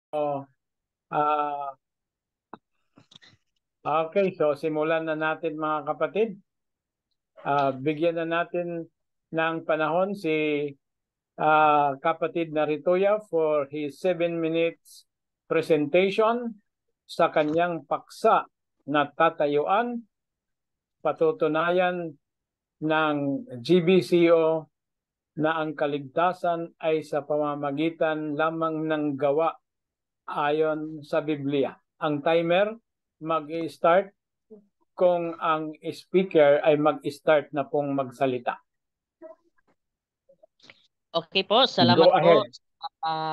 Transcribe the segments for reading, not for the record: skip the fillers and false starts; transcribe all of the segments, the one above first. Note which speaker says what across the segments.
Speaker 1: Ah, okay, so simulan na natin mga kapatid. Bigyan na natin ng panahon si kapatid na Ritoya for his 7 minutes presentation sa kanyang paksa na tatayuan, patutunayan ng GBCO na ang kaligtasan ay sa pamamagitan lamang ng gawa ayon sa Biblia. Ang timer mag-start kung ang speaker ay mag-start na pong magsalita.
Speaker 2: Okay po, salamat po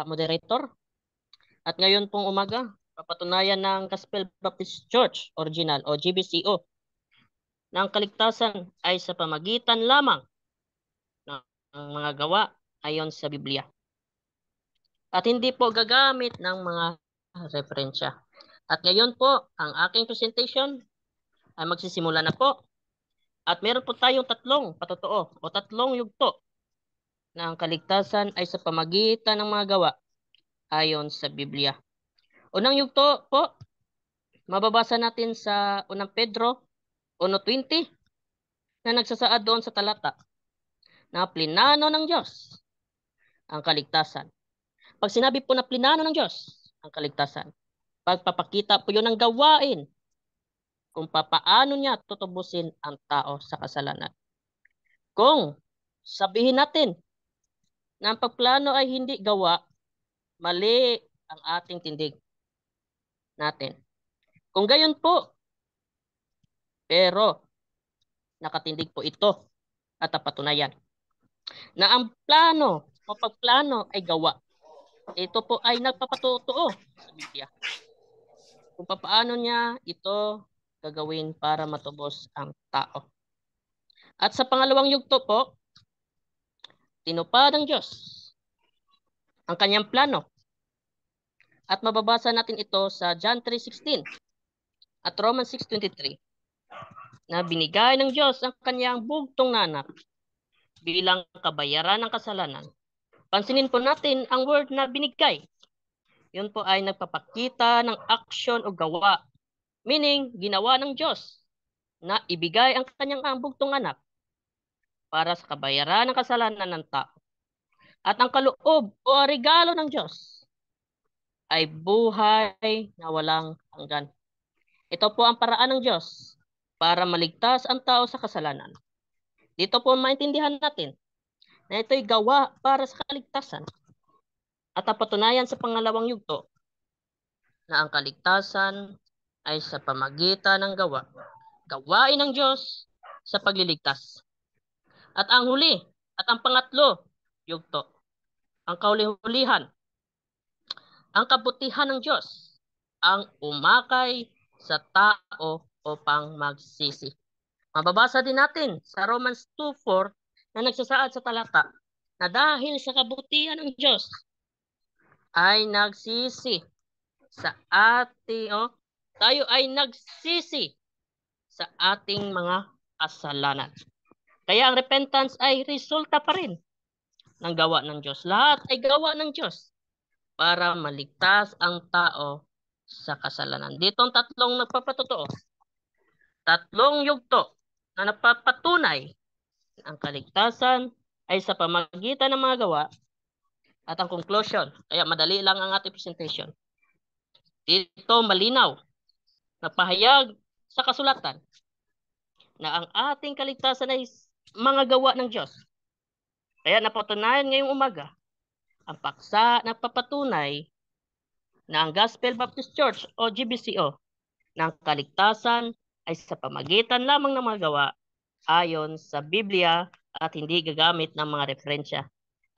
Speaker 2: moderator. At ngayon pong umaga, papatunayan ng Gospel Baptist Church Original o GBCO na ang kaligtasan ay sa pamagitan lamang ng mga gawa ayon sa Biblia. At hindi po gagamit ng mga referensya. At ngayon po, ang aking presentation ay magsisimula na po. At meron po tayong tatlong patotoo o tatlong yugto na ang kaligtasan ay sa pamagitan ng mga gawa ayon sa Biblia. Unang yugto po, mababasa natin sa 1 Pedro 1:20 na nagsasaad doon sa talata na plinano ng Diyos ang kaligtasan. Pag sinabi po na plinano ng Diyos ang kaligtasan, pagpapakita po yun ng gawain kung papaano niya tutubusin ang tao sa kasalanan. Kung sabihin natin na ang pagplano ay hindi gawa, mali ang ating tindig natin. Kung gayon po, pero nakatindig po ito at napatunayan na ang plano o pagplano ay gawa. Ito po ay nagpapatotoo sa Biblia kung paano niya ito gagawin para matubos ang tao. At sa pangalawang yugto po, tinupad ng Diyos ang kanyang plano. At mababasa natin ito sa John 3:16 at Romans 6:23 na binigay ng Diyos ang kanyang bugtong na anak bilang kabayaran ng kasalanan. Pansinin po natin ang word na binigay. Yun po ay nagpapakita ng action o gawa. Meaning, ginawa ng Diyos na ibigay ang kanyang bugtong anak para sa kabayaran ng kasalanan ng tao. At ang kaloob o regalo ng Diyos ay buhay na walang hanggan. Ito po ang paraan ng Diyos para maligtas ang tao sa kasalanan. Dito po maintindihan natin na ito'y gawa para sa kaligtasan. At napatunayan sa pangalawang yugto na ang kaligtasan ay sa pamagitan ng gawa. Gawain ng Diyos sa pagliligtas. At ang huli, at ang pangatlo, yugto, ang kahuli-hulihan, ang kabutihan ng Diyos, ang umakay sa tao upang magsisi. Mababasa din natin sa Romans 2:4 na nagsasaad sa talata na dahil sa kabutihan ng Diyos ay nagsisi sa tayo ay nagsisi sa ating mga kasalanan. Kaya ang repentance ay resulta pa rin ng gawa ng Diyos. Lahat ay gawa ng Diyos para maligtas ang tao sa kasalanan. Dito ang tatlong nagpapatotoo. Tatlong yugto na napapatunay ang kaligtasan ay sa pamagitan ng mga gawa at ang conclusion. Kaya madali lang ang ating presentation. Dito malinaw na pahayag sa kasulatan na ang ating kaligtasan ay mga gawa ng Diyos. Kaya napatunayan ngayong umaga ang paksa na papatunay na ang Gospel Baptist Church o GBCO na ang kaligtasan ay sa pamagitan lamang ng mga gawa ayon sa Biblia at hindi gagamit ng mga referensya.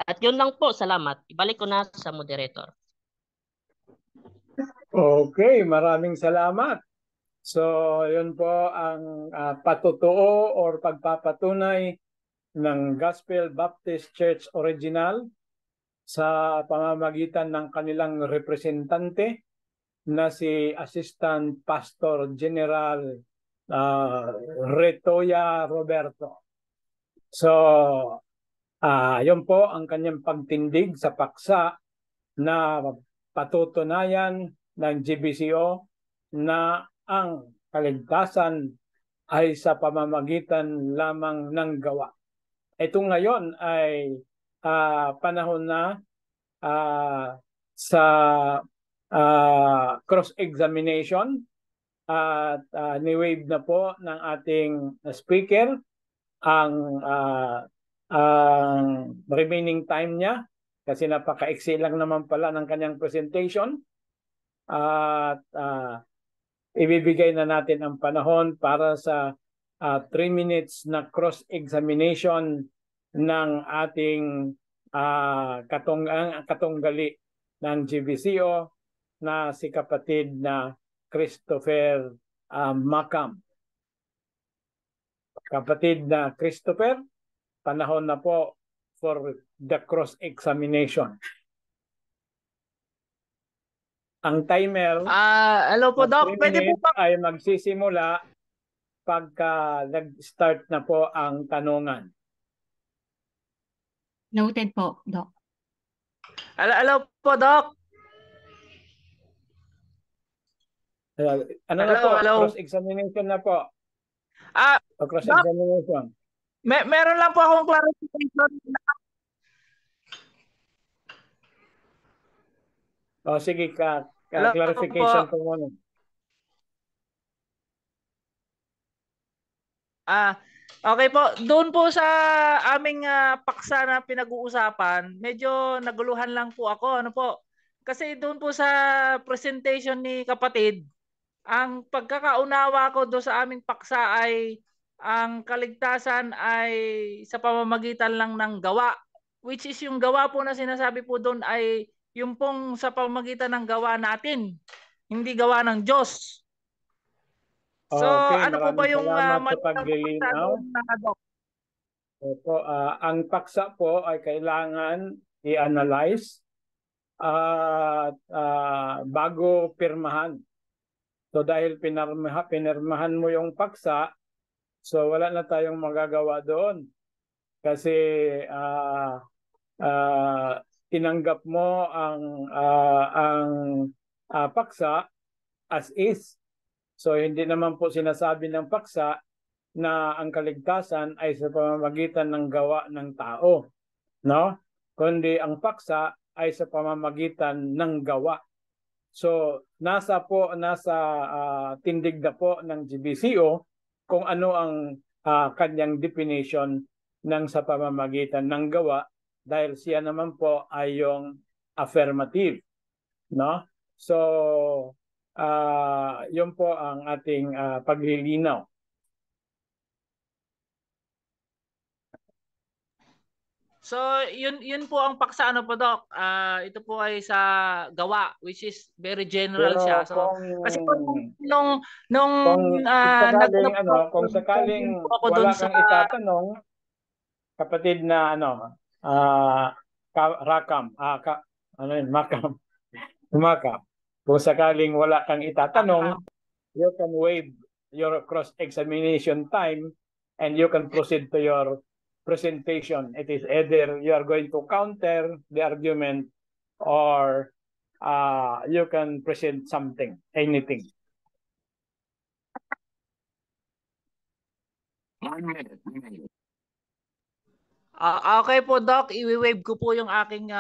Speaker 2: At yun lang po, salamat. Ibalik ko na sa moderator.
Speaker 1: Okay, maraming salamat. So, yun po ang patutuo or pagpapatunay ng Gospel Baptist Church Original sa pamamagitan ng kanilang representante na si Assistant Pastor General Retoya Roberto. So, yun po ang kanyang pagtindig sa paksa na patutunayan ng GBCO na ang kaligtasan ay sa pamamagitan lamang ng gawa. Ito ngayon ay panahon na sa cross-examination at ni-waive na po ng ating speaker ang remaining time niya kasi napaka-iksi lang naman pala ng kanyang presentation at ibibigay na natin ang panahon para sa 3 minutes na cross-examination ng ating katunggali ng GBCO na si kapatid na Christopher Macam. Kapatid na Christopher, panahon na po for the cross-examination. Ang timer
Speaker 3: hello po, Doc. Pwede po ba?
Speaker 1: Ay magsisimula pagka nag-start na po ang tanungan.
Speaker 4: Noted po, Doc.
Speaker 3: Hello po, Doc.
Speaker 1: Ano na po? Cross-examination na po. Cross-examination.
Speaker 3: Meron lang po akong clarification.
Speaker 1: Sige clarification po muna.
Speaker 3: Okay po. Doon po sa aming paksa na pinag-uusapan, medyo naguluhan lang po ako. Ano po? Kasi doon po sa presentation ni kapatid, ang pagkakaunawa ko doon sa aming paksa ay ang kaligtasan ay sa pamamagitan lang ng gawa. Which is yung gawa po na sinasabi po doon ay yung pong sa pamamagitan ng gawa natin, hindi gawa ng Diyos. So,
Speaker 1: okay,
Speaker 3: ano po ba yung
Speaker 1: sa paglilinaw? Ang paksa po ay kailangan i-analyze at bago pirmahan. So dahil pinirmahan mo yung paksa, so wala na tayong magagawa doon. Kasi tinanggap mo ang paksa as is. So hindi naman po sinasabi ng paksa na ang kaligtasan ay sa pamamagitan ng gawa ng tao, no? Kundi ang paksa ay sa pamamagitan ng gawa. So nasa tindig na po ng GBCO kung ano ang kanyang definition ng sa pamamagitan ng gawa, dahil siya naman po ay yung affirmative, no? So yun po ang ating paglilinaw.
Speaker 3: So, yun po ang paksa, ano po, Doc. Ito po ay sa gawa, which is very general. Pero siya. So, kasi
Speaker 1: kung sakaling wala kang itatanong, kapatid na Macam. Kung sakaling wala kang itatanong, you can waive your cross-examination time and you can proceed to your presentation. It is either you are going to counter the argument or you can present something, anything.
Speaker 3: 1 minute. Okay po, Doc. I-wave ko po yung aking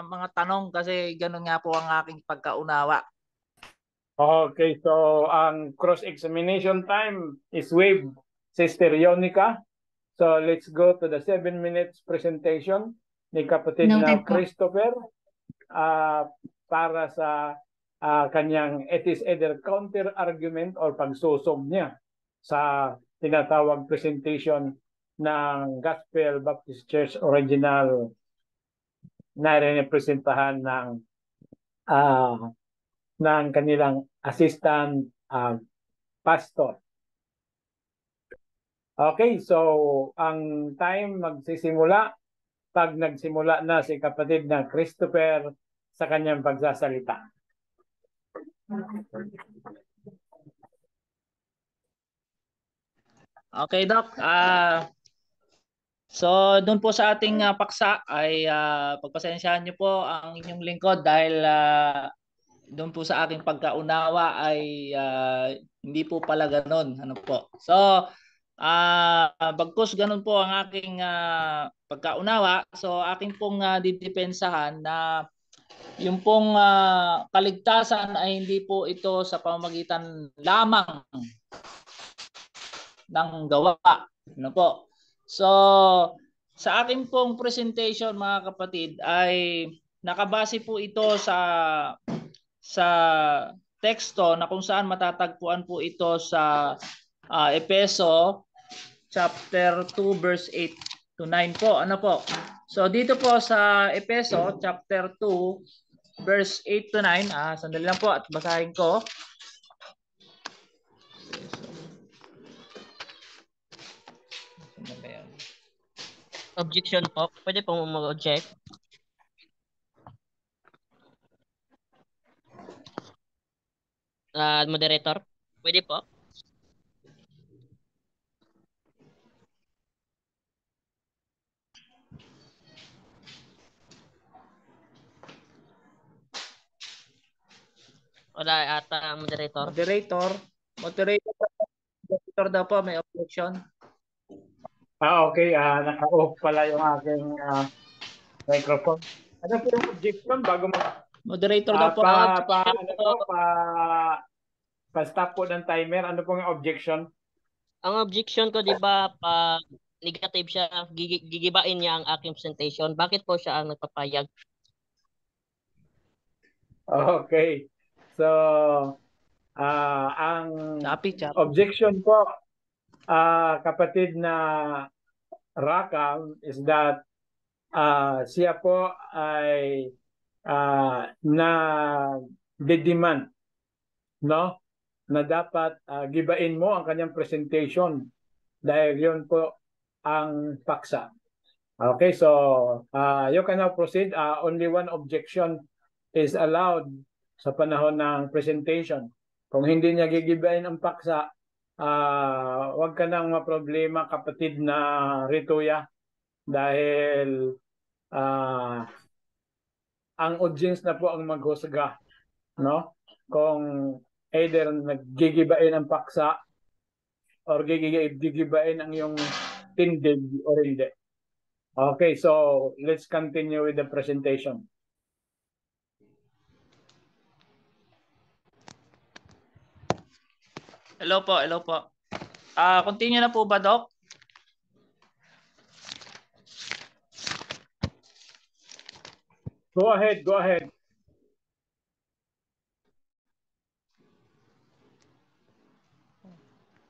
Speaker 3: mga tanong kasi ganun nga po ang aking pagkaunawa.
Speaker 1: Okay, so ang cross-examination time is waived, Sister Yonica. So let's go to the 7 minutes presentation ni kapatid na Christopher para sa kanyang it is either counter argument or pagsusog niya sa tinatawag presentation ng Gospel Baptist Church Original na representahan ng kanilang assistant pastor. Okay, so ang time magsisimula pag nagsimula na si kapatid na Christopher sa kanyang pagsasalita.
Speaker 3: Okay, Doc. So, doon po sa ating paksa ay pagpasensyahan niyo po ang inyong lingkod dahil doon po sa aking pagkaunawa ay hindi po pala ganoon. Ano po? So, bagkus ganun po ang aking pagkaunawa, so aking pong didepensahan na yung pong kaligtasan ay hindi po ito sa pamamagitan lamang ng gawa. Ano po? So, sa aking pong presentation mga kapatid ay nakabase po ito sa teksto na kung saan matatagpuan po ito sa Efeso chapter 2 verse 8 to 9 po. Ano po? So dito po sa Efeso chapter 2 verse 8 to 9, sandali lang po at basahin ko.
Speaker 2: Objection po. Pwede po mag-object. Moderator, pwede po. Wala ata ang moderator.
Speaker 3: Moderator daw po, may objection.
Speaker 1: Okay. Naka-off pala yung aking microphone. Ano po yung objection bago
Speaker 3: Moderator daw po.
Speaker 1: Pa-stop po ng timer. Ano pong yung objection?
Speaker 2: Ang objection ko, di ba, pa negative siya, gigibain niya ang aking presentation. Bakit po siya ang nagpapayag?
Speaker 1: Okay. So, ang objection po, kapatid na Rakam, is that siya po ay na demand, no? Na dapat gibain mo ang kanyang presentation dahil yun po ang paksa. Okay, so you can now proceed. Only one objection is allowed sa panahon ng presentation. Kung hindi niya gigibain ang paksa, wag ka nang maproblema, kapatid na Rituya, dahil ang audience na po ang maghusga, no? Kung either naggigibain ang paksa or gigibain ang yung tindig or hindi. Okay, so let's continue with the presentation.
Speaker 3: Hello po. Continue na po ba, Doc?
Speaker 1: Go ahead.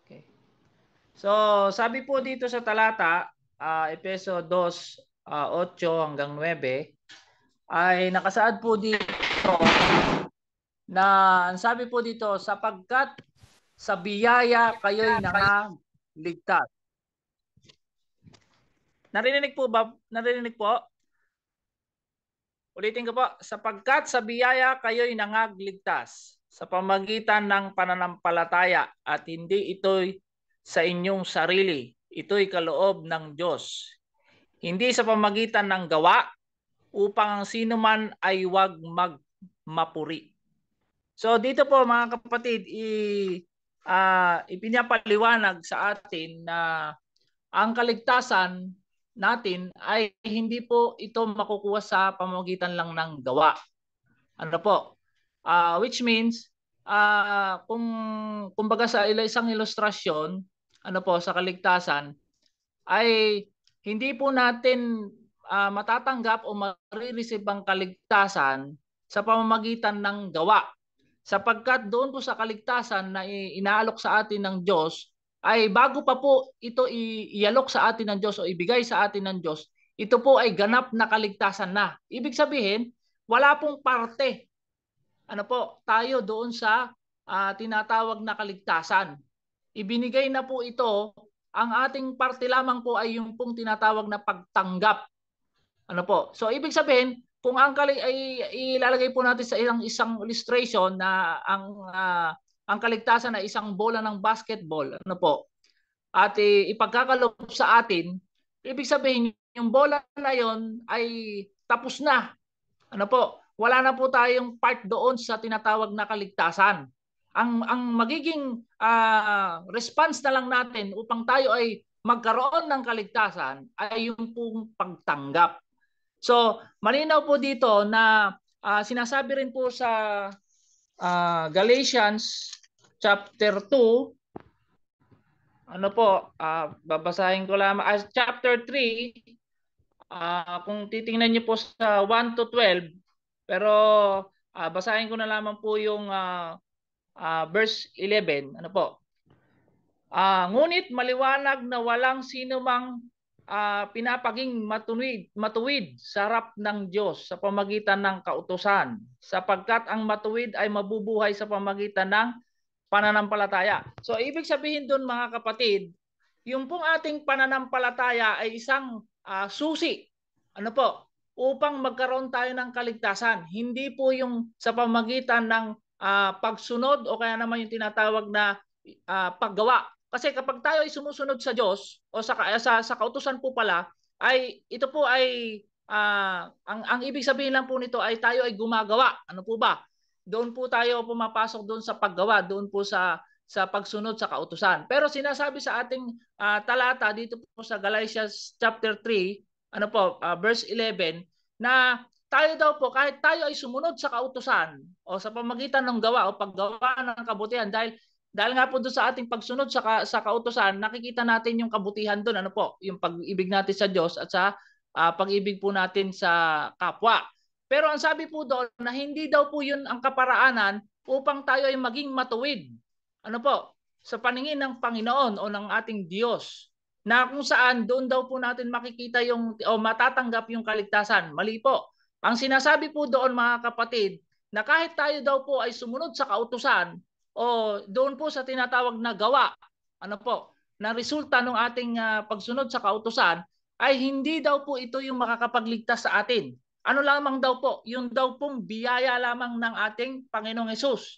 Speaker 3: Okay. So, sabi po dito sa talata, Efeso 2, 8 hanggang 9, ay nakasaad po dito na ang sabi po dito, sapagkat sa biyaya kayo'y nangaligtas. Narinig po ba? Narinig po? Ulitin ko po, sapagkat sa biyaya kayo'y nangagligtas sa pamagitan ng pananampalataya at hindi ito'y sa inyong sarili. Ito'y kaloob ng Diyos. Hindi sa pamagitan ng gawa upang ang sino man ay wag magmapuri. So dito po mga kapatid, ipinapaliwanag sa atin na ang kaligtasan natin ay hindi po ito makukuha sa pamamagitan lang ng gawa. Ano po? Which means kumbaga sa isang ilustrasyon, ano po, sa kaligtasan ay hindi po natin matatanggap o marireceive ang kaligtasan sa pamamagitan ng gawa. Sapagkat doon po sa kaligtasan na inaalok sa atin ng Diyos, ay bago pa po ito ialok sa atin ng Diyos o ibigay sa atin ng Diyos, ito po ay ganap na kaligtasan na. Ibig sabihin, wala pong parte tayo doon sa tinatawag na kaligtasan. Ibinigay na po ito, ang ating parte lamang po ay yung pong tinatawag na pagtanggap. So ibig sabihin, kung ang ay ilalagay po natin sa isang illustration na ang kaligtasan na isang bola ng basketball, at ipagkakalob sa atin ibig sabihin yung bola na yon ay tapos na. Ano po? Wala na po tayong part doon sa tinatawag na kaligtasan. Ang magiging response na lang natin upang tayo ay magkaroon ng kaligtasan ay yung pong pagtanggap. So, malinaw po dito na sinasabi rin po sa Galatians chapter 2, ano po, babasahin ko lang, chapter 3, kung titingnan niyo po sa 1 to 12, pero basahin ko na lamang po yung verse 11. Ano po? Ngunit maliwanag na walang sino mang pinapaging matuwid sa harap ng Diyos sa pamagitan ng kautusan, sapagkat ang matuwid ay mabubuhay sa pamagitan ng pananampalataya. So ibig sabihin doon mga kapatid, yung pong ating pananampalataya ay isang susi. Ano po? Upang magkaroon tayo ng kaligtasan. Hindi po yung sa pamagitan ng pagsunod o kaya naman yung tinatawag na paggawa. Kasi kapag tayo ay sumusunod sa Diyos o sa kautusan po pala, ay ito po ay ang ibig sabihin lang po nito ay tayo ay gumagawa. Ano po ba? Doon po tayo pumapasok doon sa paggawa, doon po sa pagsunod sa kautusan. Pero sinasabi sa ating talata dito po sa Galatians chapter 3, ano po, verse 11, na tayo daw po kahit tayo ay sumunod sa kautusan o sa pamagitan ng gawa o paggawa ng kabutihan, dahil nga po doon sa ating pagsunod sa kautusan, nakikita natin yung kabutihan doon, ano po, yung pag-ibig natin sa Diyos at sa pag-ibig po natin sa kapwa. Pero ang sabi po doon na hindi daw po yun ang kaparaanan upang tayo ay maging matuwid. Ano po? Sa paningin ng Panginoon o ng ating Diyos, na kung saan doon daw po natin makikita yung o matatanggap yung kaligtasan. Mali po. Ang sinasabi po doon mga kapatid, na kahit tayo daw po ay sumunod sa kautusan o doon po sa tinatawag na gawa, ano po, na resulta ng ating pagsunod sa kautusan, ay hindi daw po ito yung makakapagligtas sa atin. Ano lamang daw po? Yung daw pong biyaya lamang ng ating Panginoong Hesus.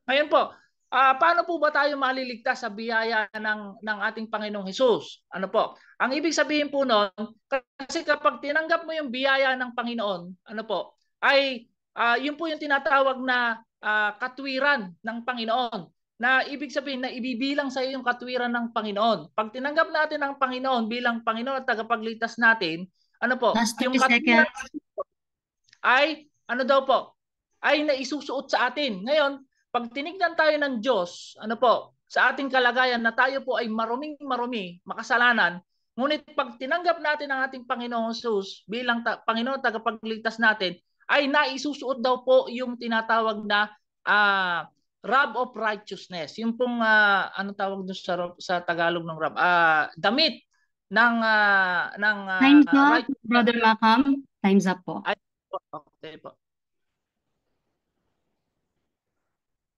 Speaker 3: Ngayon po, paano po ba tayo maliligtas sa biyaya ng ating Panginoong Hesus? Ano po? Ang ibig sabihin po noon, kasi kapag tinanggap mo yung biyaya ng Panginoon, ano po, ay yun po yung tinatawag na katwiran ng Panginoon. Na ibig sabihin na ibibilang sa iyo yung katwiran ng Panginoon. Pag tinanggap natin ang Panginoon bilang Panginoon at tagapagligtas natin, ano po,
Speaker 4: Last 30
Speaker 3: yung katwiran
Speaker 4: seconds.
Speaker 3: ay ano daw po, ay naisusuot sa atin. Ngayon, pag tinignan tayo ng Diyos, ano po, sa ating kalagayan na tayo po ay marumi, makasalanan, ngunit pag tinanggap natin ang ating Panginoong Jesus bilang Panginoon tagapagligtas natin, ay naisusuot daw po yung tinatawag na robe of righteousness. Yung pong ano tawag doon sa Tagalog ng robe? Damit ng
Speaker 4: Time's up,
Speaker 3: righteousness.
Speaker 4: Brother Macam. Time's up po.
Speaker 3: Ay, okay po.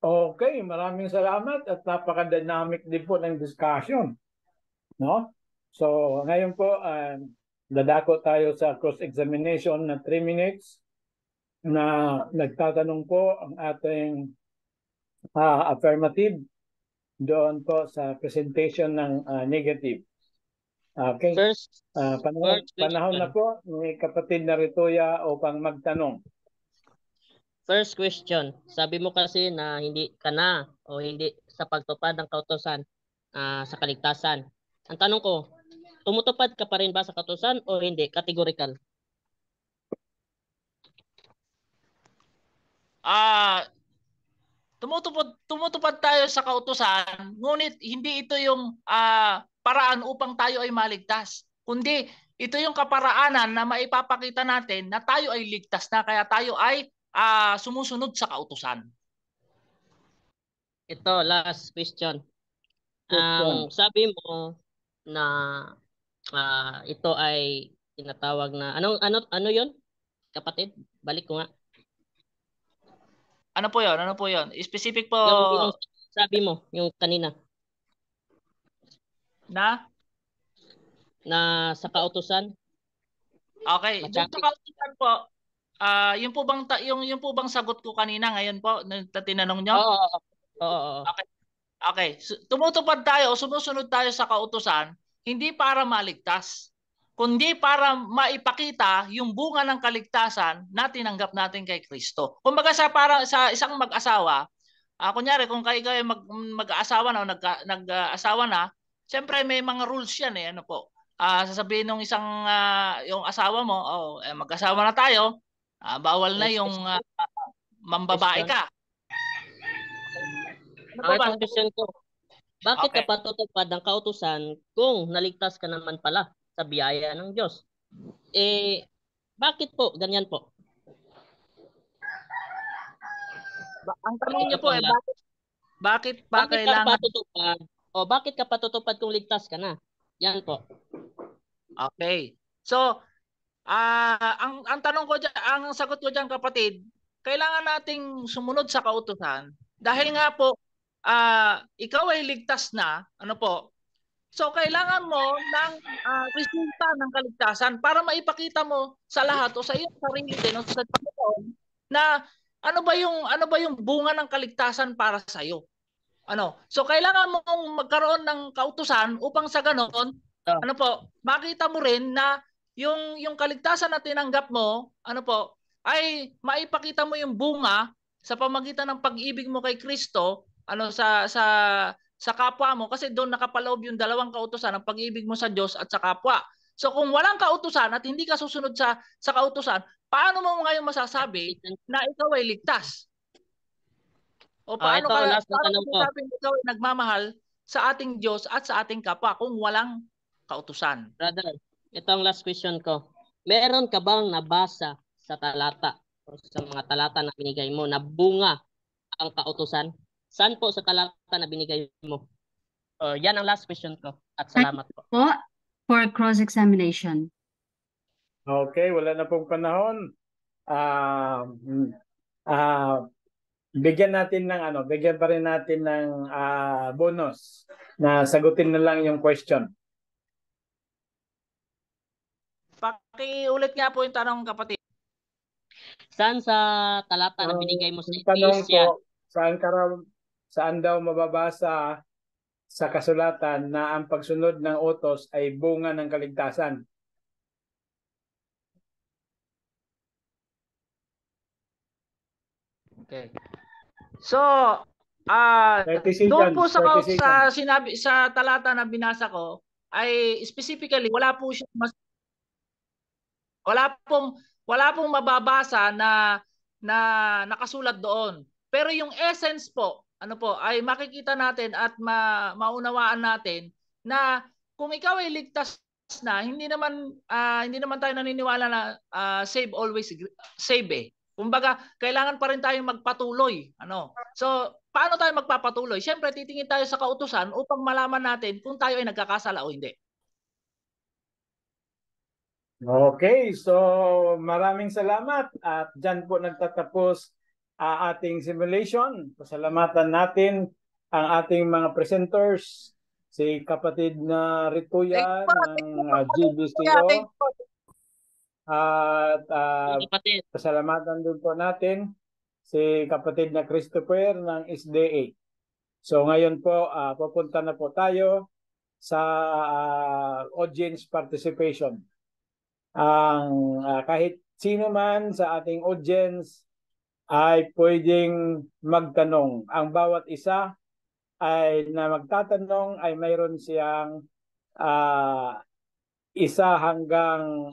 Speaker 1: Okay, maraming salamat at napaka-dynamic din po ng discussion. No? So, ngayon po, dadako tayo sa cross-examination na 3 minutes na nagtatanong po ang ating affirmative doon po sa presentation ng negative. Okay? Panahon na po ni kapatid na Rituya upang magtanong.
Speaker 2: First question, sabi mo kasi na hindi ka na o hindi sa pagtupad ng kautusan sa kaligtasan. Ang tanong ko, tumutupad ka pa rin ba sa kautusan o hindi? Categorical.
Speaker 3: Tumutupad tayo sa kautusan, ngunit hindi ito yung paraan upang tayo ay maligtas. Kundi ito yung kaparaanan na maipapakita natin na tayo ay ligtas na, kaya tayo ay sumusunod sa kautusan.
Speaker 2: Ito, last question. Ang sabi mo na ito ay tinatawag na ano 'yon? Kapatid, balik ko nga.
Speaker 3: Ano po 'yon? Ano po 'yon? Specific po.
Speaker 2: Yung sabi mo, yung kanina.
Speaker 3: Na
Speaker 2: sa kautusan.
Speaker 3: Okay, sa kautusan po. Yung po bang sagot ko kanina ngayon po na tinanong nyo?
Speaker 2: Oo.
Speaker 3: Okay. Tumutupad tayo o sumusunod tayo sa kautusan hindi para maligtas, kundi para maipakita yung bunga ng kaligtasan na tinanggap natin kay Kristo. Kumbaga para sa isang mag-asawa, kunyari kung kayo ay mag-aasawa na o nag-asawa na, siyempre may mga rules yan eh, ano po. Sasabihin ng isang yung asawa mo, mag-asawa na tayo, bawal na yung mambabae ka.
Speaker 2: Itong question ko, bakit ka patutupad ng kautusan kung naligtas ka naman pala sa biyaya ng Diyos? Bakit po ganyan po?
Speaker 3: Ang tanong niyo po bakit kailangan
Speaker 2: patutupad? Bakit ka patutupad kung ligtas ka na? Yan po.
Speaker 3: Okay. So, ang tanong ko diyan, ang sagot ko diyan kapatid, kailangan nating sumunod sa kautusan dahil nga po ikaw ay ligtas na, ano po? So kailangan mo ng resulta ng kaligtasan para maipakita mo sa lahat o sa iyong sarili din o sa Panginoon na ano ba yung bunga ng kaligtasan para sa iyo. So kailangan mong magkaroon ng kautusan upang sa ganon, makita mo rin na yung kaligtasan na tinanggap mo, maipakita mo yung bunga sa pamagitan ng pag-ibig mo kay Kristo, sa kapwa mo, kasi doon nakapaloob yung dalawang kautusan, ang pag-ibig mo sa Diyos at sa kapwa. So kung walang kautusan at hindi ka susunod sa kautusan, paano mo ngayon masasabi na ikaw ay ligtas? O paano masasabi na ikaw ay nagmamahal sa ating Diyos at sa ating kapwa kung walang kautusan?
Speaker 2: Brother, ito ang last question ko. Meron ka bang nabasa sa talata o sa mga talata na binigay mo na bunga ang kautusan? Saan po sa talata na binigay mo? Yan ang last question ko. At salamat po.
Speaker 4: For cross-examination.
Speaker 1: Okay, wala na pong panahon. Bigyan pa rin natin ng bonus na sagutin na lang yung question.
Speaker 3: Pakiulit nga po yung tanong, kapatid.
Speaker 2: Saan sa talata na binigay mo sa
Speaker 1: tanong po, saan daw mababasa sa kasulatan na ang pagsunod ng utos ay bunga ng kaligtasan?
Speaker 3: Okay. So, doon po sa sinabi sa talata na binasa ko ay specifically wala pong mababasa na nakasulat doon. Pero yung essence po, ay makikita natin at maunawaan natin na kung ikaw ay ligtas na, hindi naman tayo naniniwala na save always save eh. Kumbaga, kailangan pa rin tayong magpatuloy. So, paano tayo magpapatuloy? Siyempre, titingin tayo sa kautusan upang malaman natin kung tayo ay nagkakasala o hindi.
Speaker 1: Okay, so maraming salamat at dyan po nagtatapos ating simulation. Pasalamatan natin ang ating mga presenters, si kapatid na Rituya ng GBCO. At pasalamatan din po natin si kapatid na Christopher ng SDA. So ngayon po, pupunta na po tayo sa audience participation. Kahit sino man sa ating audience ay pwedeng magtanong. Ang bawat isa ay na magtatanong ay mayroon siyang isa hanggang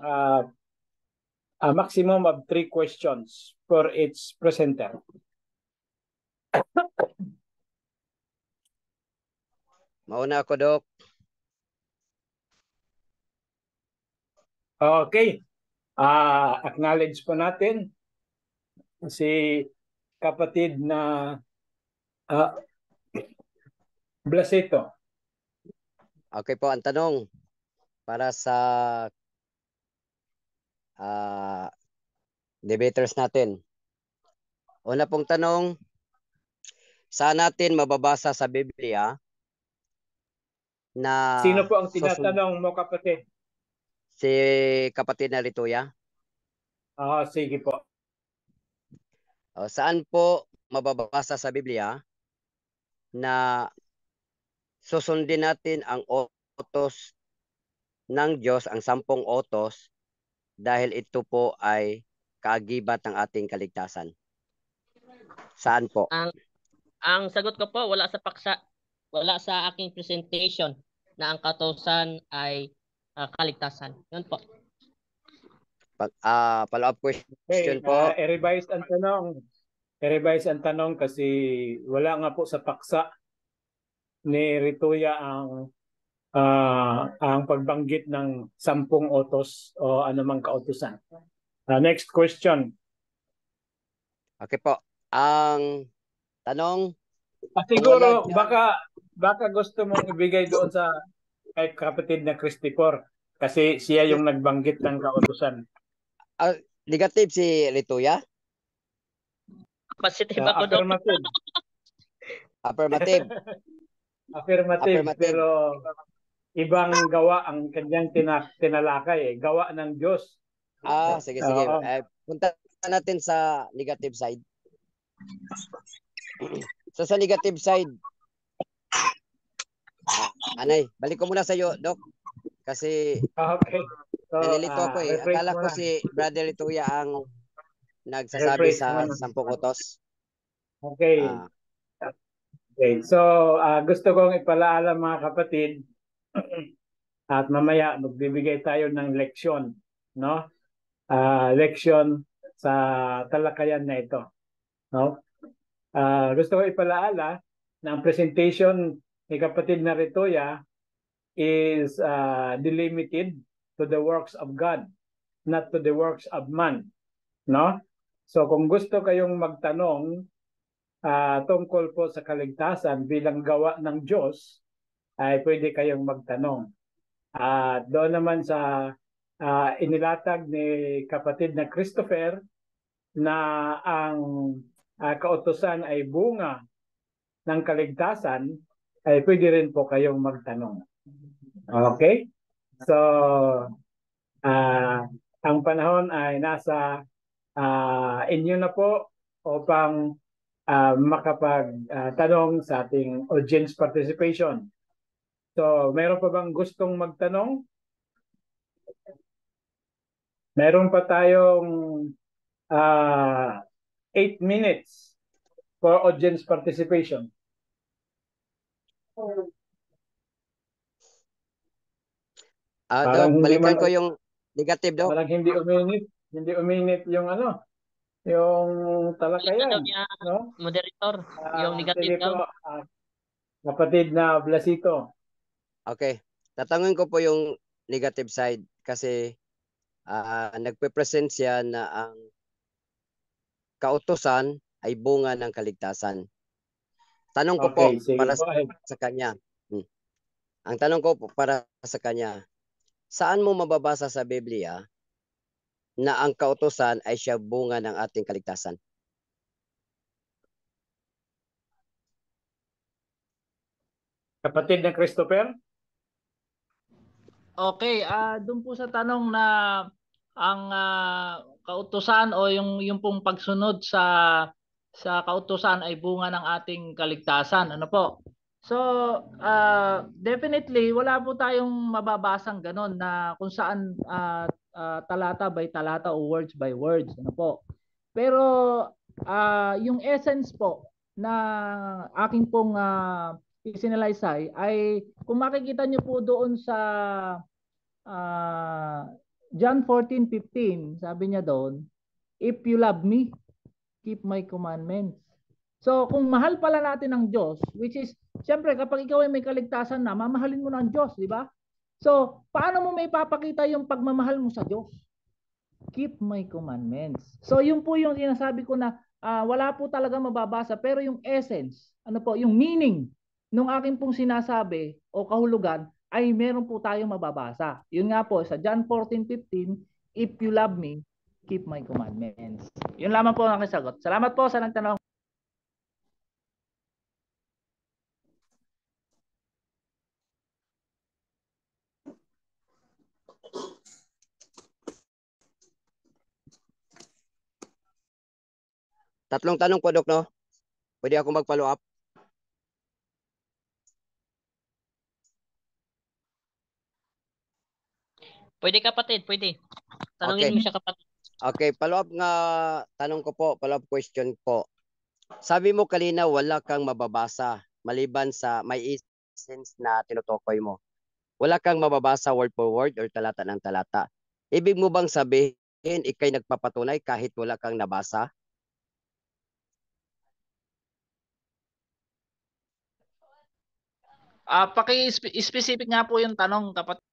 Speaker 1: a maximum of 3 questions for each presenter.
Speaker 5: Mauna ako, Dok.
Speaker 1: Okay. Acknowledge po natin si kapatid na Blasito.
Speaker 5: Okay po, ang tanong para sa debaters natin. Una pong tanong, saan natin mababasa sa Biblia na...
Speaker 1: Sino po ang tinatanong mo, kapatid?
Speaker 5: Si kapatid na Rituya.
Speaker 1: Sige po.
Speaker 5: Saan po mababasa sa Biblia na susundin natin ang utos ng Diyos ang 10 utos dahil ito po ay kaagibat ng ating kaligtasan? Saan po?
Speaker 2: Ang sagot ko po, wala sa paksa, wala sa aking presentation na ang kautusan ay kaligtasan. Yun po.
Speaker 5: Follow-up
Speaker 1: Okay,
Speaker 5: question po.
Speaker 1: i-revise ang tanong. I-revise ang tanong kasi wala nga po sa paksa ni Rituya ang pagbanggit ng 10 utos o anumang kautusan. Next question.
Speaker 5: Okay po. Ang tanong,
Speaker 1: Siguro
Speaker 5: wala
Speaker 1: baka gusto mong ibigay doon sa kay kapatid na Christopher kasi siya yung nagbanggit ng kautusan.
Speaker 5: negative si Rituya?
Speaker 2: Positive ako doon.
Speaker 1: Affirmative.
Speaker 5: Affirmative.
Speaker 1: Affirmative.
Speaker 5: Affirmative.
Speaker 1: Pero ibang gawa ang kanyang tinalakay. Gawa ng Diyos.
Speaker 5: Sige.
Speaker 1: Oo.
Speaker 5: Punta natin sa negative side. So sa negative side, Anay, balik ko muna sa iyo, Doc. Kasi
Speaker 1: Okay. So,
Speaker 5: nalilito ako eh.
Speaker 1: refresh
Speaker 5: Akala ko
Speaker 1: muna.
Speaker 5: si Brother Rituya ang nagsasabi
Speaker 1: Refresh
Speaker 5: sa
Speaker 1: muna.
Speaker 5: 10 utos.
Speaker 1: Okay. Okay. So, gusto kong ipalaalam mga kapatid at mamaya magbibigay tayo ng leksyon, no? Leksyon sa talakayan na ito, no? Gusto ko ipalaala na ang presentation ni kapatid na Rituya is delimited to the works of God, not to the works of man, no? So kung gusto kayong magtanong tungkol po sa kaligtasan bilang gawa ng Diyos, ay pwede kayong magtanong. Doon naman sa inilatag ni kapatid na Christopher na ang kautusan ay bunga ng kaligtasan, ay pwede rin po kayong magtanong. Okay? So, ang panahon ay nasa inyo na po upang makapagtanong sa ating audience participation. So, meron pa bang gustong magtanong? Meron pa tayong 8 minutes for audience participation.
Speaker 5: Doc, balikan ko yung negative, Doc.
Speaker 1: Parang hindi uminit yung yung talakayan, no?
Speaker 2: Moderator, yung negative
Speaker 1: sige
Speaker 2: daw.
Speaker 1: po, kapatid na Blasito.
Speaker 5: Okay. Tatanungin ko po yung negative side kasi nagpe-present siya na ang kautusan ay bunga ng kaligtasan. Tanong ko po para sa kanya. Ang tanong ko po para sa kanya, saan mo mababasa sa Biblia na ang kautusan ay siya bunga ng ating kaligtasan?
Speaker 1: Kapatid na Christopher?
Speaker 3: Okay, doon po sa tanong na ang kautusan o yung pong pagsunod sa kautusan ay bunga ng ating kaligtasan. Ano po? So, definitely wala po tayong mababasang ganon na kung saan talata by talata o words by words. Ano po? Pero yung essence po na aking pong isinalaysay ay kung makikita niyo po doon sa John 14:15, sabi niya doon, if you love me, keep my commandments. So kung mahal pala natin ang Diyos, which is, siyempre kapag ikaw ay may kaligtasan na, mamahalin mo na ang Diyos, di ba? So paano mo may papakita yung pagmamahal mo sa Diyos? Keep my commandments. So yun po yung sinasabi ko na wala po talaga mababasa, pero yung essence, ano po, yung meaning nung akin pong sinasabi o kahulugan ay meron po tayong mababasa. Yun nga po sa John 14:15, if you love me, keep my commandments. Yun lamang po ang aking sagot. Salamat po sa nagtanong.
Speaker 5: Tatlong tanong po, Doc, no? Pwede ako mag-follow up?
Speaker 2: Pwede kapatid, pwede. Tanungin
Speaker 5: Okay.
Speaker 2: mo siya kapatid.
Speaker 5: Okay, follow-up nga tanong ko po, follow-up question po. Sabi mo kanina wala kang mababasa maliban sa may essence na tinutukoy mo. Wala kang mababasa word for word or talata ng talata. Ibig mo bang sabihin ikay nagpapatunay kahit wala kang nabasa?
Speaker 3: Paki-specific nga po yung tanong, kapatid.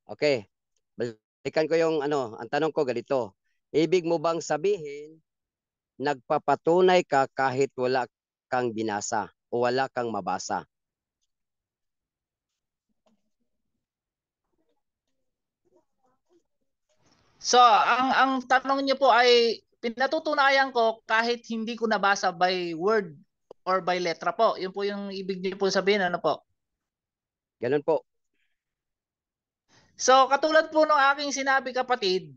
Speaker 5: Okay. Balikan ko yung ang tanong ko ganito. Ibig mo bang sabihin nagpapatunay ka kahit wala kang binasa o wala kang mabasa?
Speaker 3: So, ang tanong niyo po ay pinatutunayan ko kahit hindi ko nabasa by word or by letra po. Yun po yung ibig niyo po sabihin, ano po?
Speaker 5: Ganun po.
Speaker 3: So, katulad po ng aking sinabi, kapatid,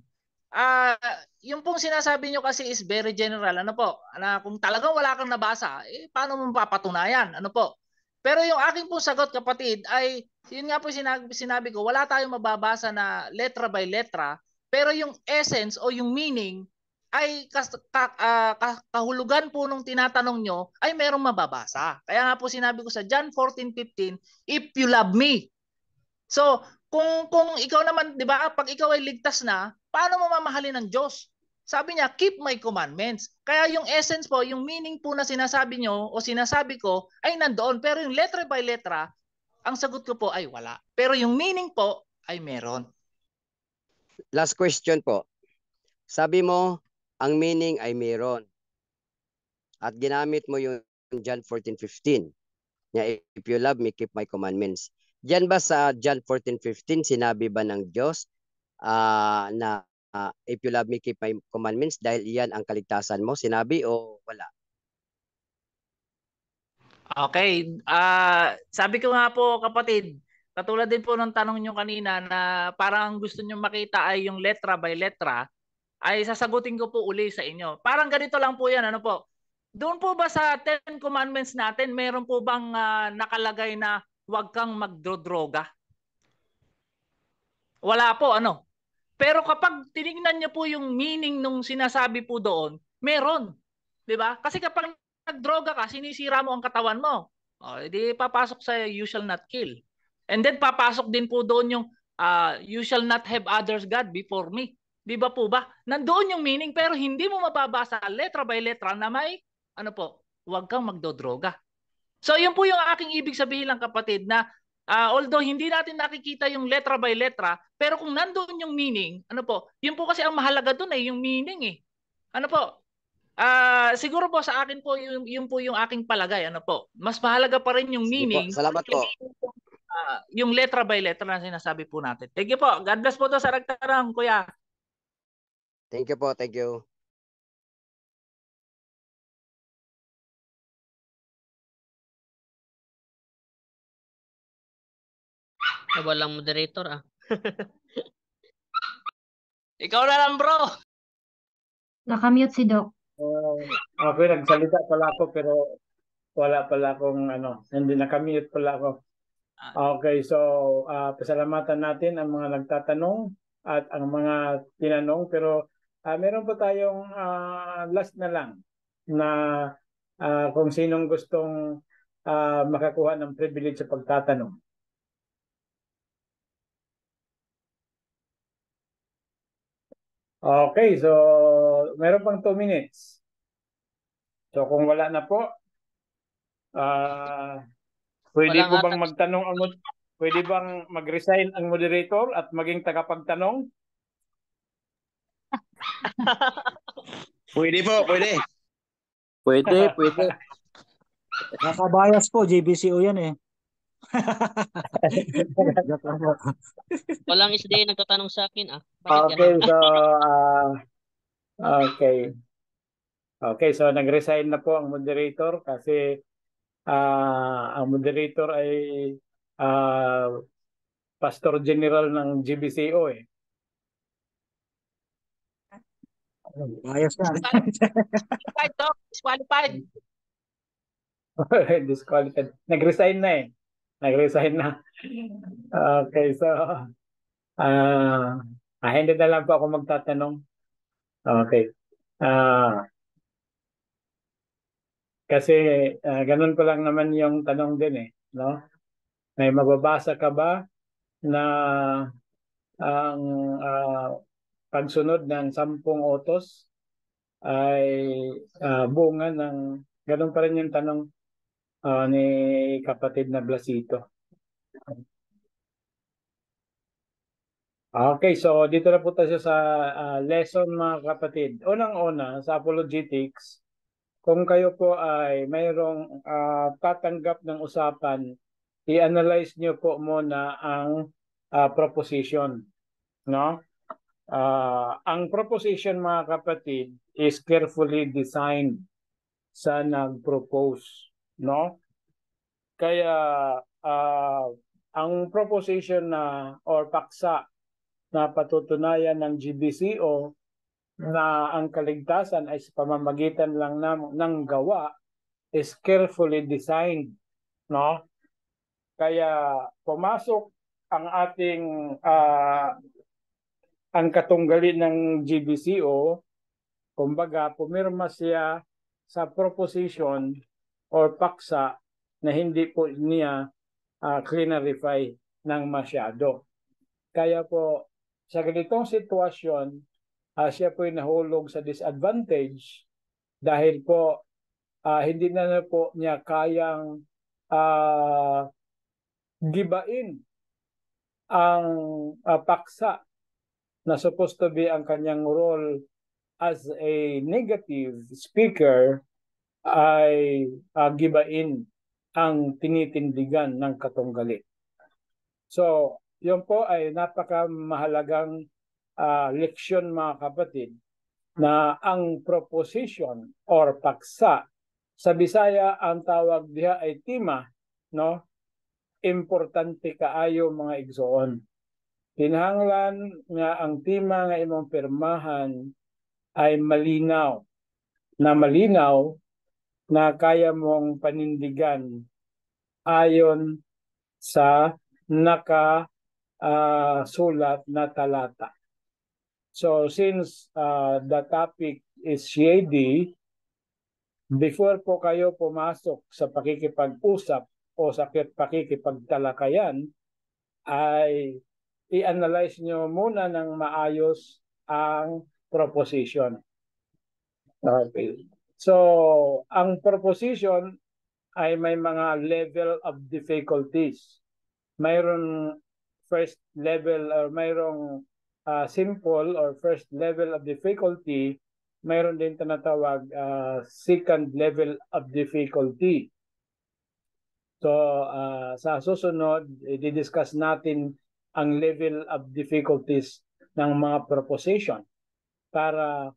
Speaker 3: yung pong sinasabi nyo kasi is very general. Ano po? Na kung talagang wala kang nabasa, paano mo papatunayan? Ano po? Pero yung aking pong sagot, kapatid, ay yun nga po sinabi ko, wala tayong mababasa na letra by letra, pero yung essence o yung meaning ay kahulugan po nung tinatanong nyo ay merong mababasa. Kaya nga po sinabi ko sa John 14:15, if you love me. So, kung ikaw naman, 'di ba, pag ikaw ay ligtas na, paano mo mamahalin ng Diyos? Sabi niya, keep my commandments. Kaya yung essence po, yung meaning po na sinasabi nyo o sinasabi ko ay nandoon. Pero yung letra by letra, ang sagot ko po ay wala. Pero yung meaning po ay meron.
Speaker 5: Last question po. Sabi mo, ang meaning ay meron. At ginamit mo yung John 14:15. If you love me, keep my commandments. Diyan ba sa John 14:15, sinabi ba ng Diyos na if you love me, keep my commandments dahil iyan ang kaligtasan mo? Sinabi o wala?
Speaker 3: Okay. Sabi ko nga po, kapatid, katulad din po ng tanong nyo kanina na parang gusto nyo makita ay yung letra by letra, ay sasagutin ko po uli sa inyo. Parang ganito lang po yan. Ano po? Doon po ba sa 10 commandments natin, meron po bang nakalagay na huwag kang magdodroga? Wala po, ano? Pero kapag tinignan niyo po yung meaning nung sinasabi po doon, meron. 'Di ba? Kasi kapag nagdroga ka, sinisira mo ang katawan mo. O, edi papasok sa you shall not kill. And then papasok din po doon yung you shall not have others God before me. 'Di ba po ba? Nandoon yung meaning pero hindi mo mababasa letra by letra na may ano po, huwag kang magdodroga. So yun po yung aking ibig sabihin lang, kapatid, na although hindi natin nakikita yung letra by letra, pero kung nandoon yung meaning, ano po, yun po kasi ang mahalaga doon yung meaning eh. Ano po? Siguro po sa akin po yung po yung aking palagay, ano po. Mas mahalaga pa rin yung
Speaker 5: Sige po,
Speaker 3: meaning,
Speaker 5: salamat po.
Speaker 3: yung letra by letra na sinasabi po natin. Thank you po. God bless po to sa nagtanong, kuya.
Speaker 5: Thank you po, thank you.
Speaker 2: Walang moderator
Speaker 3: Ikaw na lang, bro.
Speaker 4: Nakamute si Doc.
Speaker 1: Okay, nagsalita pala ako pero wala pala akong hindi nakamute pala ako. Okay, so pasalamatan natin ang mga nagtatanong at ang mga tinanong, pero meron pa tayong last na lang na kung sinong gustong makakuha ng privilege sa pagtatanong. Okay, so meron pang 2 minutes. So kung wala na po, pwede po bang magtanong pwede bang mag-resign ang moderator at maging tagapagtanong?
Speaker 6: Pwede po, pwede.
Speaker 7: Pwede.
Speaker 8: Nakabias po, JBCO yan eh.
Speaker 2: Walang SDA nagtatanong sa akin
Speaker 1: Okay, so Okay, so nag-resign na po ang moderator kasi ang moderator ay Pastor General ng GBCO eh.
Speaker 8: Ayos na.
Speaker 3: Disqualified.
Speaker 1: Disqualified. Nag-resign na eh. Nag-resign na. Okay, so Hindi na lang po ako magtatanong. Okay. Kasi ganun ko lang naman yung tanong din eh, no? May mababasa ka ba na ang pagsunod ng 10 utos ay bunga ng ganun pa rin yung tanong ni kapatid na Blasito. Okay, so dito na po tayo sa lesson mga kapatid. Unang-una sa apologetics, kung kayo po ay mayroong tatanggap ng usapan, i-analyze nyo po muna ang proposition, no? Ang proposition mga kapatid is carefully designed sa nag-propose, no? Kaya ang proposition na or paksa na patutunayan ng GBCO na ang kaligtasan ay sa pamamagitan lang ng gawa is carefully designed, no? Kaya pumasok ang ating ang katunggali ng GBCO, kumbaga pumirma siya sa proposition or paksa na hindi po niya clarify ng masyado. Kaya po sa ganitong sitwasyon, siya po nahulog sa disadvantage dahil po hindi na po niya kayang gibain ang paksa na supposed to be ang kanyang role as a negative speaker ay gibain ang tinitindigan ng katunggali. So, yun po ay napakamahalagang leksyon mga kapatid na ang proposition or paksa sa Bisaya ang tawag diha ay tima, no? Importante kaayo mga igsoon. Kinahanglan nga ang tima nga imong pirmahan ay malinaw na kaya mong panindigan ayon sa sulat na talata. So since the topic is shady, before po kayo pumasok sa pakikipag-usap o sa pakikipagtalakayan, ay i-analyze nyo muna ng maayos ang proposition. Okay. So, ang proposition ay may mga level of difficulties. Mayroon first level or mayroong simple or first level of difficulty. Mayroon din tinatawag second level of difficulty. So, sa susunod, i-discuss natin ang level of difficulties ng mga proposition para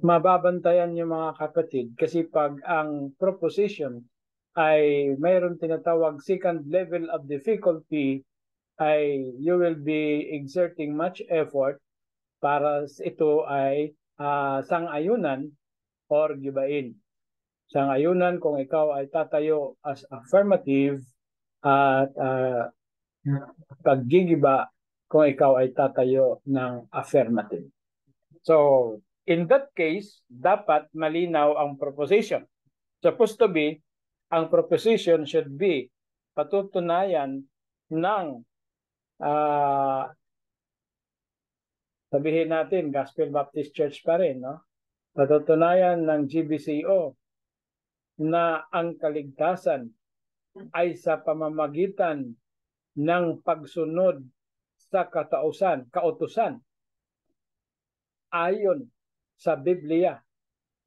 Speaker 1: mababantayan yung mga kapatid. Kasi pag ang proposition ay mayroon tinatawag second level of difficulty, ay you will be exerting much effort para ito ay sang-ayunan or gibain. Sang-ayunan kung ikaw ay tatayo as affirmative at paggigiba kung ikaw ay tatayo ng affirmative. So, in that case, dapat malinaw ang proposition. Supposed to be, ang proposition should be patutunayan ng sabihin natin, Gospel Baptist Church pa rin, no? Patutunayan ng GBCO na ang kaligtasan ay sa pamamagitan ng pagsunod sa kautusan ayon sa Biblia.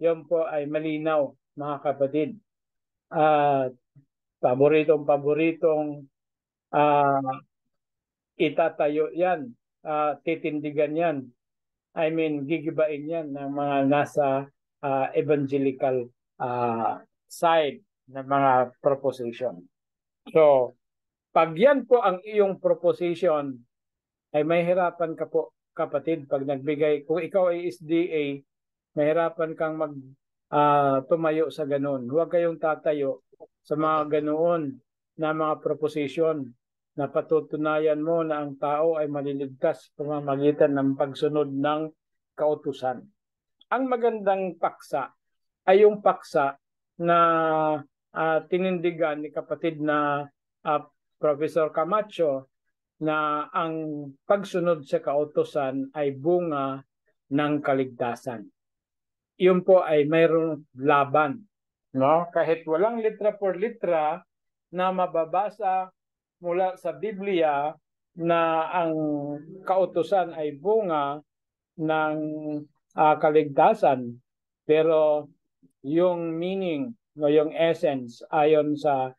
Speaker 1: Yun po ay malinaw mga kapatid. Paboritong itatayo yan, titindigan yan. I mean, gigibain yan ng mga nasa evangelical side ng mga proposition. So, pag yan po ang iyong proposition, ay may hirapan ka po, kapatid, pag nagbigay. Kung ikaw ay SDA, mahirapan kang tumayo sa ganun. Huwag kayong tatayo sa mga ganoon na mga proposition na patutunayan mo na ang tao ay maliligtas sa pamamagitan ng pagsunod ng kautusan. Ang magandang paksa ay yung paksa na tinindigan ni kapatid na Professor Camacho na ang pagsunod sa kautusan ay bunga ng kaligtasan. Yun po ay mayroong laban, no? Kahit walang litra por litra na mababasa mula sa Biblia na ang kautusan ay bunga ng kaligtasan, pero yung meaning o yung essence ayon sa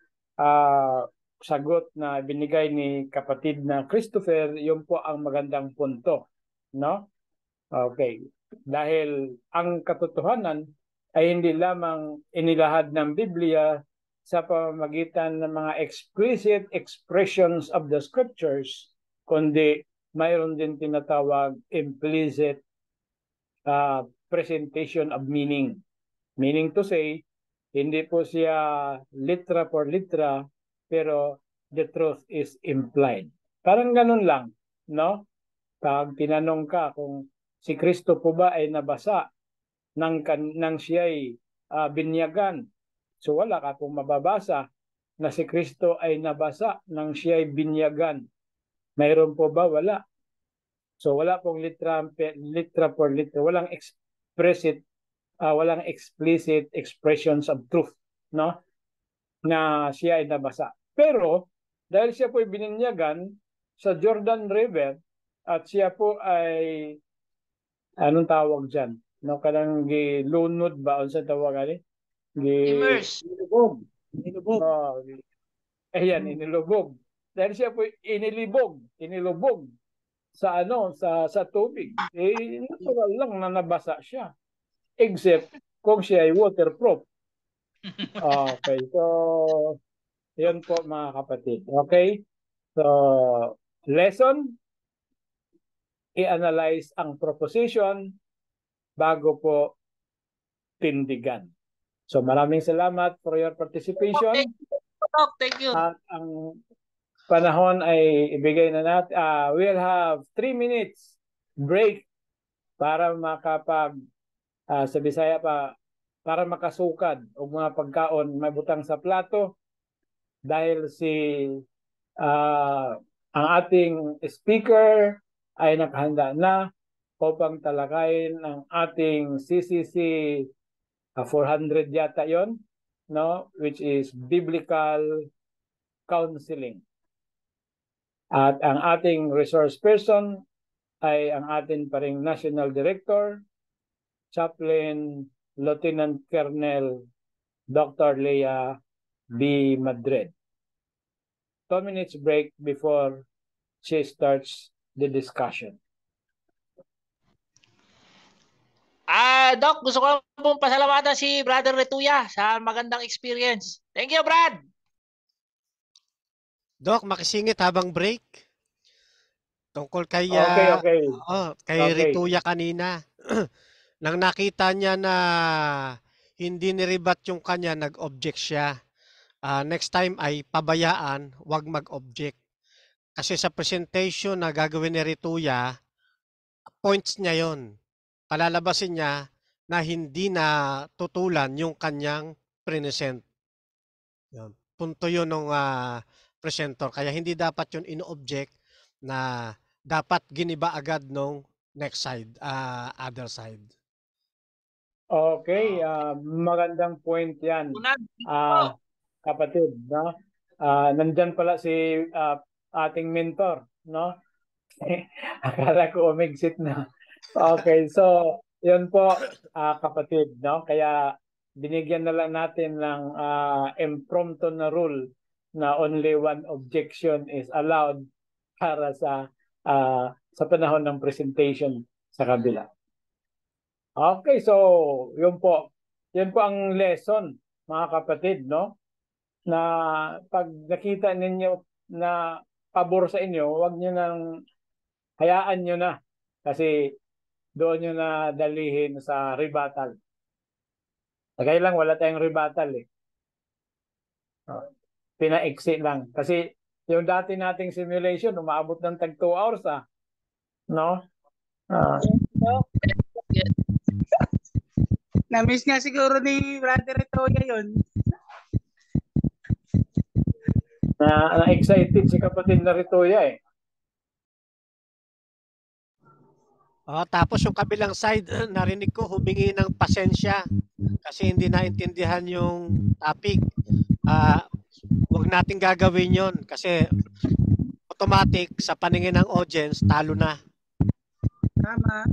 Speaker 1: sagot na binigay ni kapatid na Christopher, yun po ang magandang punto, no? Okay. Dahil ang katotohanan ay hindi lamang inilahad ng Biblia sa pamamagitan ng mga explicit expressions of the scriptures, kundi mayroon din tinatawag implicit presentation of meaning. Meaning to say, hindi po siya litra por litra, pero the truth is implied. Parang ganun lang, no? Pag tinanong ka kung si Kristo po ba ay nabasa nang siya'y binyagan, so wala ka pong mababasa na si Kristo ay nabasa nang siya'y binyagan. Mayroon po ba? Wala. So wala pong litra por litra, walang explicit expressions of truth, no? Na siya ay nabasa. Pero dahil siya po ay bininyagan sa Jordan River at siya po ay anong tawag diyan? No, kanang gilunod ba unsa tawag ani?
Speaker 3: Immerse.
Speaker 1: Inilubog. Inilubog. Dahil siya po inilubog sa sa tubig. Natural lang na nabasa siya. Except kung siya ay waterproof. Okay, so yun po mga kapatid. Okay? So, lesson, i-analyze ang proposition bago po tindigan. So, maraming salamat for your participation.
Speaker 3: Thank you.
Speaker 1: At ang panahon ay ibigay na natin. We'll have 3 minutes break para sa Bisaya para makasukad o mga pagkaon mabutang sa plato dahil ang ating speaker ay nakahanda na upang talakayin ang ating CCC 400 yata yon, no, which is biblical counseling. At ang ating resource person ay ang ating paring National Director, Chaplain Lieutenant Colonel Dr. Leah B. Madrid. 2 minutes break before she starts the discussion.
Speaker 3: Doc, gusto ko pong pasalamatan si Brother Retuya sa magandang experience. Thank you, Brad.
Speaker 6: Doc, makisingit habang break. Tungkol kay kay Retuya kanina. Nang nakita niya na hindi nirebat yung kanya, nag-object siya. Next time ay pabayaan, wag mag-object. Kasi sa presentation na gagawin ni Retuya, points niya yon. Palalabasin niya na hindi na tutulan yung kanyang present. Yun. Punto yun ng presenter. Kaya hindi dapat yun in-object na dapat giniba agad nung next side, other side.
Speaker 1: Okay, magandang point yan. Kapatid, no? Nandyan pala si ating mentor, no? Akala ko umexit na. Okay, so yun po kapatid, no? Kaya binigyan na lang natin ng impromptu na rule na only one objection is allowed para sa panahon ng presentation sa kabila. Okay, so yun po ang lesson mga kapatid, no? Na pag nakita ninyo na pabor sa inyo, wag niyo nang hayaan niyo na kasi doon niyo na dalihin sa rebuttal. Tagay lang, wala tayong rebuttal eh. Pinaiksi lang kasi Yung dati nating simulation, umaabot ng tag 2 hours no?
Speaker 9: Na-miss nga siguro ni Brother Retoya yun.
Speaker 1: Na-excited si kapatid na Retoya
Speaker 6: Tapos yung kabilang side, narinig ko humingi ng pasensya kasi hindi naintindihan yung topic. Huwag nating gagawin yon kasi automatic sa paningin ng audience, talo na.
Speaker 9: Tama.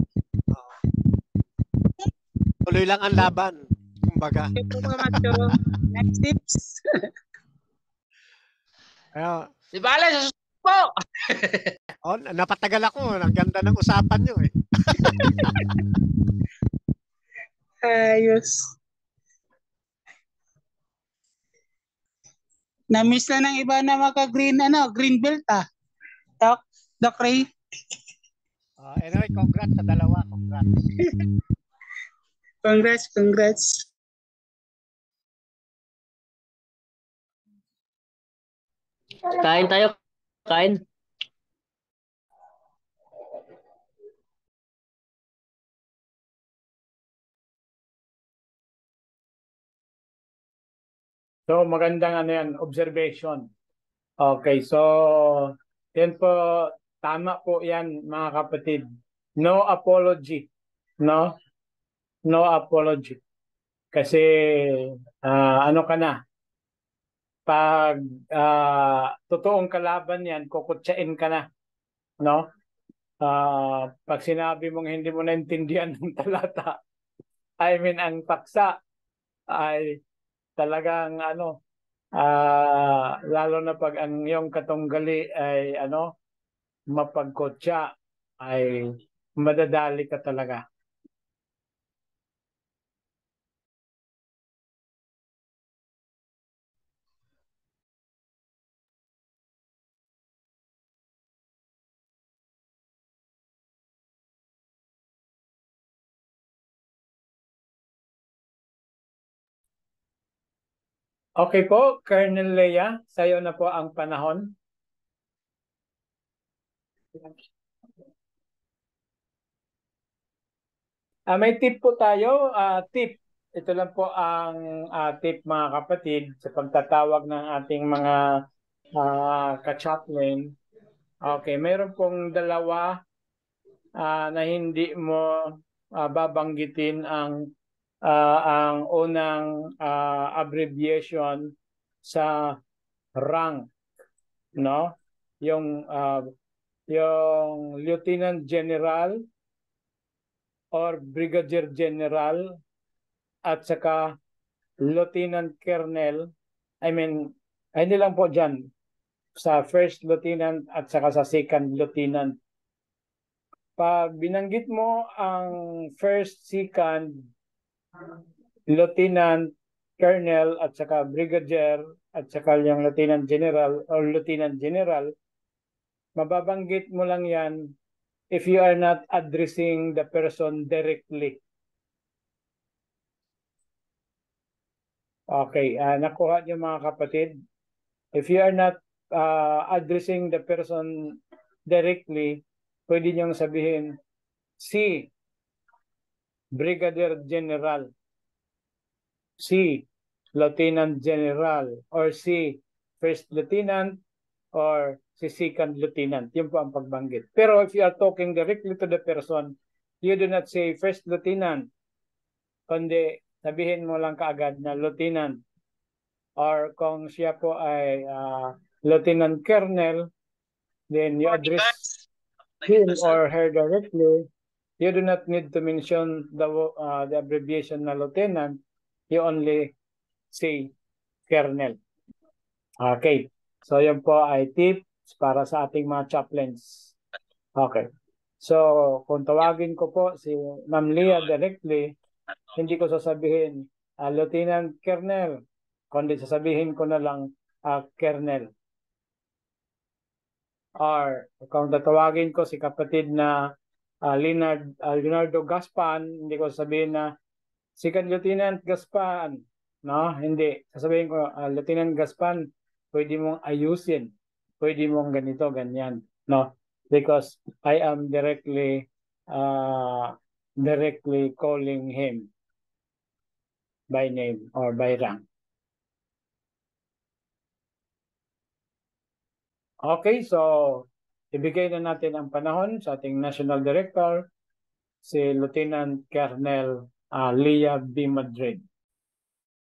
Speaker 6: Tuloy lang ang laban, kumbaga.
Speaker 9: Next tips.
Speaker 3: Si Bale, susunod po!
Speaker 6: Napatagal ako. Ang ganda ng usapan nyo
Speaker 9: Ayos. Na-miss na ng iba na maka-green, green belt Doc Ray.
Speaker 6: Anyway, congrats sa dalawa.
Speaker 9: Congrats.
Speaker 2: Kain tayo. Kain.
Speaker 1: So magandang observation. Okay, so yan po, tama po yan mga kapatid. No apology. No apology. Kasi ano ka na, pag totoong kalaban yan, kukutsain ka na. No? Pag sinabi mong hindi mo naintindihan ng talata, ang paksa ay talagang lalo na pag ang iyong katunggali ay mapagkotsa, ay madadali ka talaga. Okay po, Colonel Lea, sayo na po ang panahon. May tip po tayo. Tip. Ito lang po ang tip mga kapatid sa pagtatawag ng ating mga ka-chaplain. Okay, mayroon pong dalawa na hindi mo babanggitin ang unang abbreviation sa rank, no? Yung Lieutenant General or Brigadier General at saka Lieutenant Colonel. Hindi lang po dyan sa First Lieutenant at saka sa Second Lieutenant. Pag binanggit mo ang First, Second, Lieutenant, Colonel at saka Brigadier at saka yung Lieutenant General or Lieutenant General, mababanggit mo lang yan if you are not addressing the person directly. Okay, nakuha niyo mga kapatid. If you are not addressing the person directly, pwede niyong sabihin, si Brigadier General, si Lieutenant General, or si First Lieutenant, or si Second Lieutenant. Yun po ang pagbanggit. Pero if you are talking directly to the person, you do not say First Lieutenant, kundi sabihin mo lang kaagad na Lieutenant. Or kung siya po ay Lieutenant Colonel, then you address him or her directly. You do not need to mention the abbreviation na Lieutenant. You only say Colonel. Okay. So yun po ay tips para sa ating mga chaplains. Okay. So kung tawagin ko po si Ma'am Leah directly, hindi ko sasabihin Lieutenant Colonel, kundi sasabihin ko na lang Colonel. Or kung tatawagin ko si kapatid na Leonardo Gaspan, hindi ko sabihin na Second Lieutenant Gaspan. No, hindi. Sasabihin ko, Lieutenant Gaspan, pwede mong ayusin pwede mong ganito, ganyan. No? Because I am directly calling him by name or by rank. Okay, so ibigay na natin ang panahon sa ating National Director, si Lieutenant Colonel Leah B. Madrid.